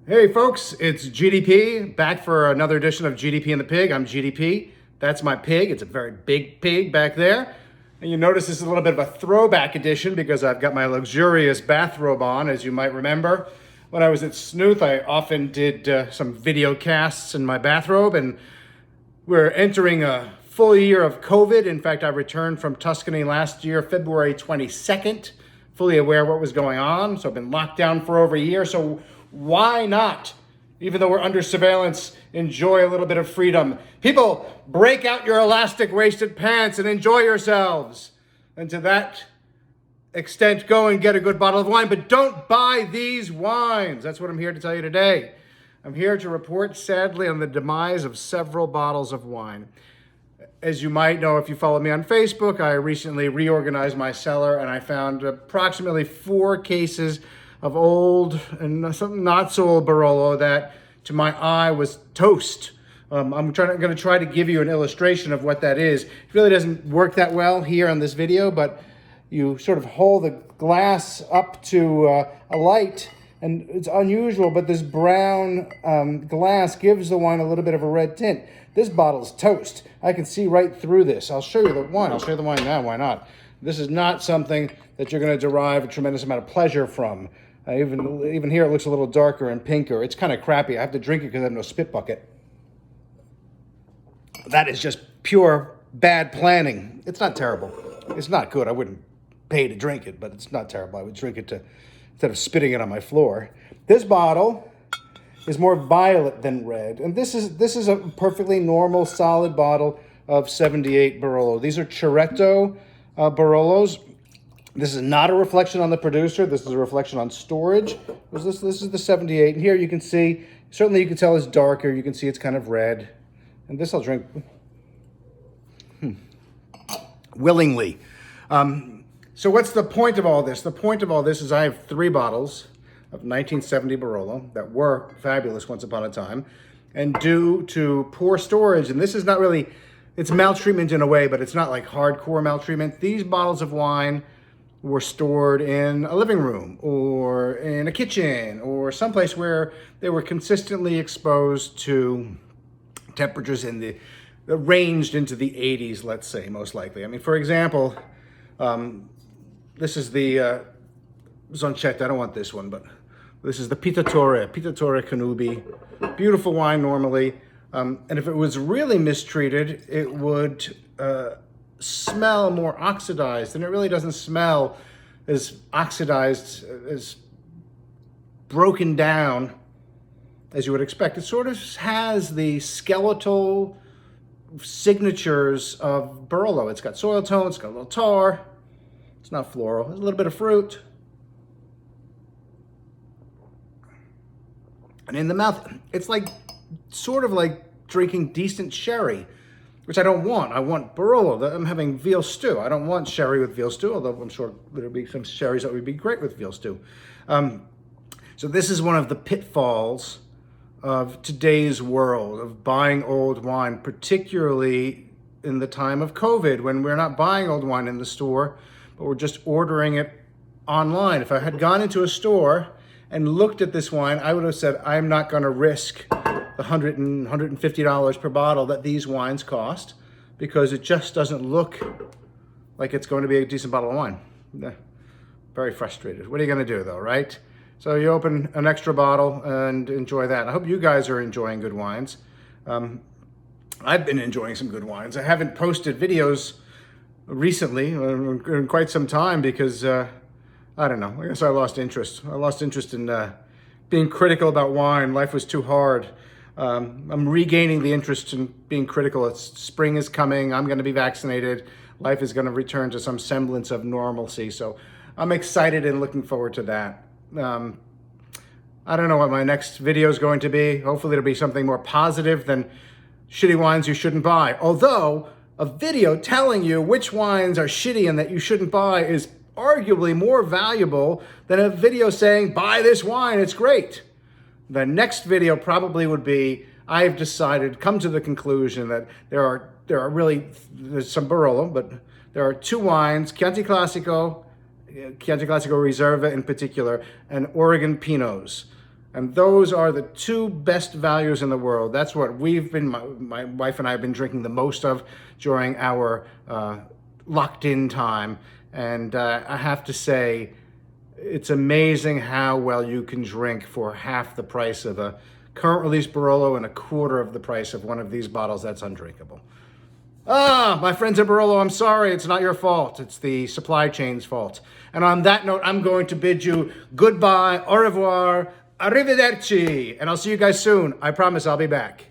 Hey folks, it's GDP, back for another edition of GDP and the Pig. I'm GDP. That's my pig. It's a very big pig back there. And you notice this is a little bit of a throwback edition because I've got my luxurious bathrobe on, as you might remember. When I was at Snooth, I often did some video casts in my bathrobe, and we're entering a full year of COVID. In fact, I returned from Tuscany last year, February 22nd, fully aware of what was going on. So I've been locked down for over a year. So why not, even though we're under surveillance, enjoy a little bit of freedom? People, break out your elastic waisted pants and enjoy yourselves. And to that extent, go and get a good bottle of wine, but don't buy these wines. That's what I'm here to tell you today. I'm here to report, sadly, on the demise of several bottles of wine. As you might know, if you follow me on Facebook, I recently reorganized my cellar and I found approximately 4 cases of old and some not so old Barolo that to my eye was toast. I'm going to try to give you an illustration of what that is. It really doesn't work that well here on this video, but you sort of hold the glass up to a light, and it's unusual, but this brown glass gives the wine a little bit of a red tint. This bottle's toast. I can see right through this. I'll show you the wine. I'll show you the wine now. Why not? This is not something that you're going to derive a tremendous amount of pleasure from. Even here, it looks a little darker and pinker. It's kind of crappy. I have to drink it because I have no spit bucket. That is just pure bad planning. It's not terrible. It's not good. I wouldn't pay to drink it, but it's not terrible. I would drink it instead of spitting it on my floor. This bottle is more violet than red, and this is a perfectly normal, solid bottle of 78 Barolo. These are Cerretto Barolos. This is not a reflection on the producer. This is a reflection on storage. This is the 78. And here you can see, certainly you can tell it's darker. You can see it's kind of red. And this I'll drink willingly. So what's the point of all this? The point of all this is I have 3 bottles of 1970 Barolo that were fabulous once upon a time. And due to poor storage, and this is not really, it's maltreatment in a way, but it's not like hardcore maltreatment. These bottles of wine were stored in a living room or in a kitchen or someplace where they were consistently exposed to temperatures in the ranged into the 80s, let's say, most likely. I mean, for example, this is the Zoncetta. I don't want this one, but this is the Pittatore Canubi. Beautiful wine normally. And if it was really mistreated, it would smell more oxidized, and it really doesn't smell as oxidized, as broken down as you would expect. It sort of has the skeletal signatures of Barolo. It's got soil tone, it's got a little tar, it's not floral, there's a little bit of fruit. And in the mouth, it's like, sort of like drinking decent sherry, which I don't want. I want Barolo. I'm having veal stew. I don't want sherry with veal stew, although I'm sure there'll be some sherries that would be great with veal stew. So this is one of the pitfalls of today's world, of buying old wine, particularly in the time of COVID, when we're not buying old wine in the store, but we're just ordering it online. If I had gone into a store and looked at this wine, I would have said, I'm not going to risk the $100 and $150 per bottle that these wines cost, because it just doesn't look like it's going to be a decent bottle of wine. Very frustrated. What are you going to do though, right? So you open an extra bottle and enjoy that. I hope you guys are enjoying good wines. I've been enjoying some good wines. I haven't posted videos recently in quite some time because, I don't know, I guess I lost interest. I lost interest in being critical about wine. Life was too hard. I'm regaining the interest in being critical. Spring is coming. I'm going to be vaccinated. Life is going to return to some semblance of normalcy. So I'm excited and looking forward to that. I don't know what my next video is going to be. Hopefully it'll be something more positive than shitty wines you shouldn't buy. Although a video telling you which wines are shitty and that you shouldn't buy is arguably more valuable than a video saying, buy this wine, it's great. The next video probably would be, I've decided, come to the conclusion that there are there's some Barolo, but there are 2 wines, Chianti Classico Reserva in particular, and Oregon Pinots. And those are the two best values in the world. That's what my wife and I have been drinking the most of during our locked in time. And I have to say, it's amazing how well you can drink for half the price of a current release Barolo and a quarter of the price of one of these bottles that's undrinkable. My friends at Barolo, I'm sorry, it's not your fault. It's the supply chain's fault. And on that note, I'm going to bid you goodbye, au revoir, arrivederci, and I'll see you guys soon. I promise I'll be back.